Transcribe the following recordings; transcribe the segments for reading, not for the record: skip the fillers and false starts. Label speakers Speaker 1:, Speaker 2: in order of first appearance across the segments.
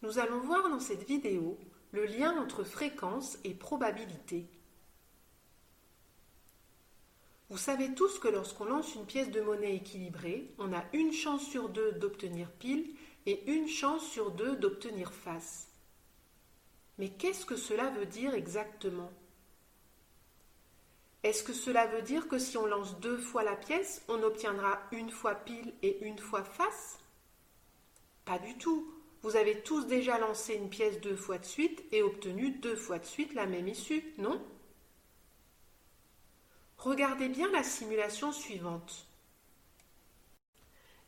Speaker 1: Nous allons voir dans cette vidéo le lien entre fréquence et probabilité. Vous savez tous que lorsqu'on lance une pièce de monnaie équilibrée, on a une chance sur deux d'obtenir pile et une chance sur deux d'obtenir face. Mais qu'est-ce que cela veut dire exactement? Est-ce que cela veut dire que si on lance deux fois la pièce, on obtiendra une fois pile et une fois face? Pas du tout. Vous avez tous déjà lancé une pièce deux fois de suite et obtenu deux fois de suite la même issue, non? Regardez bien la simulation suivante.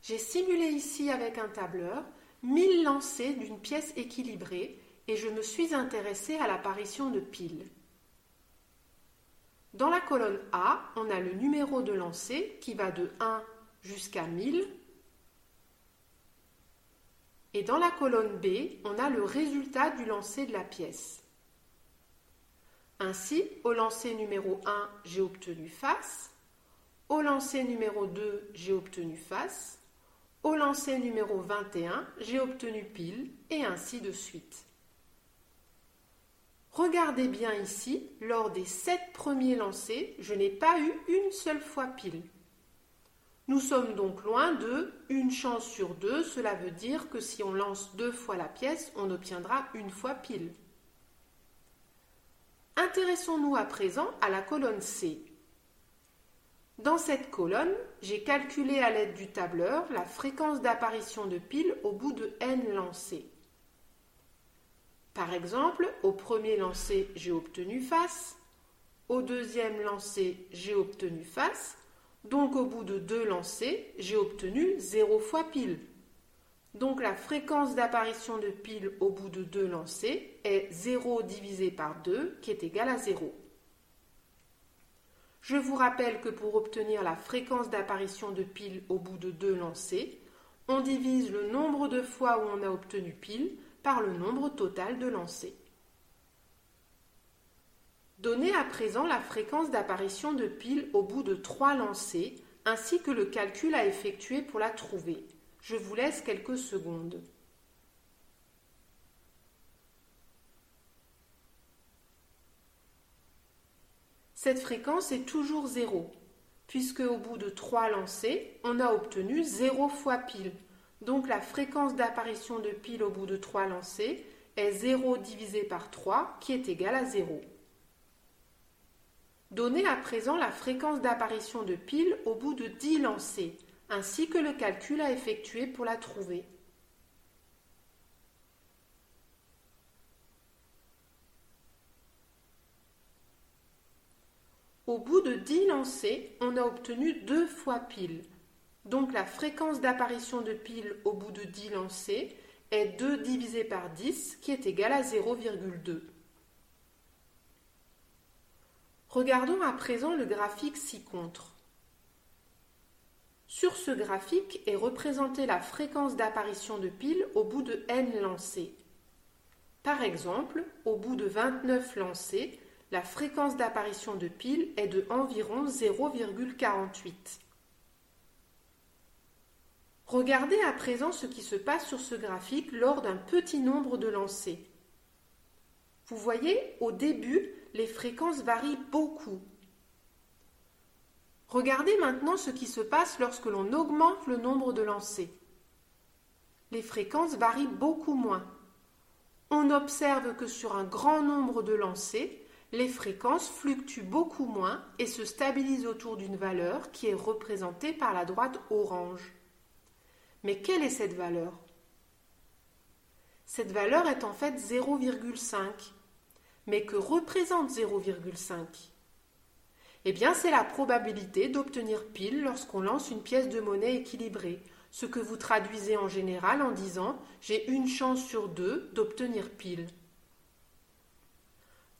Speaker 1: J'ai simulé ici avec un tableur 1000 lancers d'une pièce équilibrée et je me suis intéressée à l'apparition de piles. Dans la colonne A, on a le numéro de lancer qui va de 1 jusqu'à 1000. Et dans la colonne B, on a le résultat du lancer de la pièce. Ainsi, au lancer numéro 1, j'ai obtenu face. Au lancer numéro 2, j'ai obtenu face. Au lancer numéro 21, j'ai obtenu pile, et ainsi de suite. Regardez bien ici, lors des 7 premiers lancers, je n'ai pas eu une seule fois pile. Nous sommes donc loin de une chance sur deux, cela veut dire que si on lance deux fois la pièce, on obtiendra une fois pile. Intéressons-nous à présent à la colonne C. Dans cette colonne, j'ai calculé à l'aide du tableur la fréquence d'apparition de piles au bout de n lancers. Par exemple, au premier lancer, j'ai obtenu face. Au deuxième lancer, j'ai obtenu face. Donc au bout de 2 lancers, j'ai obtenu 0 fois pile. Donc la fréquence d'apparition de pile au bout de 2 lancers est 0 divisé par 2 qui est égal à 0. Je vous rappelle que pour obtenir la fréquence d'apparition de pile au bout de 2 lancers, on divise le nombre de fois où on a obtenu pile par le nombre total de lancers. Donnez à présent la fréquence d'apparition de pile au bout de 3 lancers, ainsi que le calcul à effectuer pour la trouver. Je vous laisse quelques secondes. Cette fréquence est toujours 0, puisque au bout de 3 lancers, on a obtenu 0 fois pile. Donc la fréquence d'apparition de pile au bout de 3 lancers est 0 divisé par 3, qui est égal à 0. Donnez à présent la fréquence d'apparition de pile au bout de 10 lancers, ainsi que le calcul à effectuer pour la trouver. Au bout de 10 lancers, on a obtenu 2 fois pile. Donc la fréquence d'apparition de pile au bout de 10 lancers est 2 divisé par 10, qui est égal à 0,2. Regardons à présent le graphique ci-contre. Sur ce graphique est représentée la fréquence d'apparition de pile au bout de n lancers. Par exemple, au bout de 29 lancers, la fréquence d'apparition de pile est de environ 0,48. Regardez à présent ce qui se passe sur ce graphique lors d'un petit nombre de lancers. Vous voyez, au début, les fréquences varient beaucoup. Regardez maintenant ce qui se passe lorsque l'on augmente le nombre de lancers. Les fréquences varient beaucoup moins. On observe que sur un grand nombre de lancers, les fréquences fluctuent beaucoup moins et se stabilisent autour d'une valeur qui est représentée par la droite orange. Mais quelle est cette valeur? Cette valeur est en fait 0,5. Mais que représente 0,5? Eh bien, c'est la probabilité d'obtenir pile lorsqu'on lance une pièce de monnaie équilibrée, ce que vous traduisez en général en disant « j'ai une chance sur 2 d'obtenir pile ».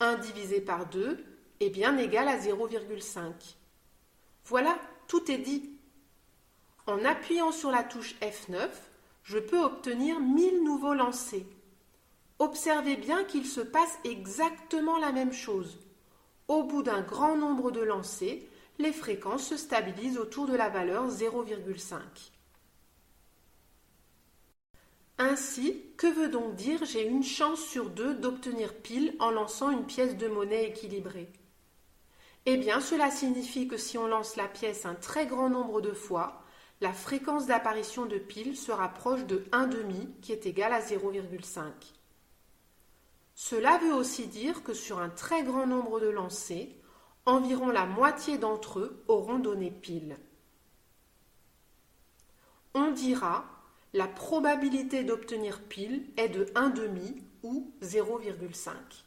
Speaker 1: 1 divisé par 2 est bien égal à 0,5. Voilà, tout est dit. En appuyant sur la touche F9, je peux obtenir 1000 nouveaux lancers. Observez bien qu'il se passe exactement la même chose. Au bout d'un grand nombre de lancers, les fréquences se stabilisent autour de la valeur 0,5. Ainsi, que veut donc dire j'ai une chance sur deux d'obtenir pile en lançant une pièce de monnaie équilibrée? Eh bien, cela signifie que si on lance la pièce un très grand nombre de fois, la fréquence d'apparition de pile se rapproche de 1/2 qui est égal à 0,5. Cela veut aussi dire que sur un très grand nombre de lancers, environ la moitié d'entre eux auront donné pile. On dira la probabilité d'obtenir pile est de 1/2 ou 0,5.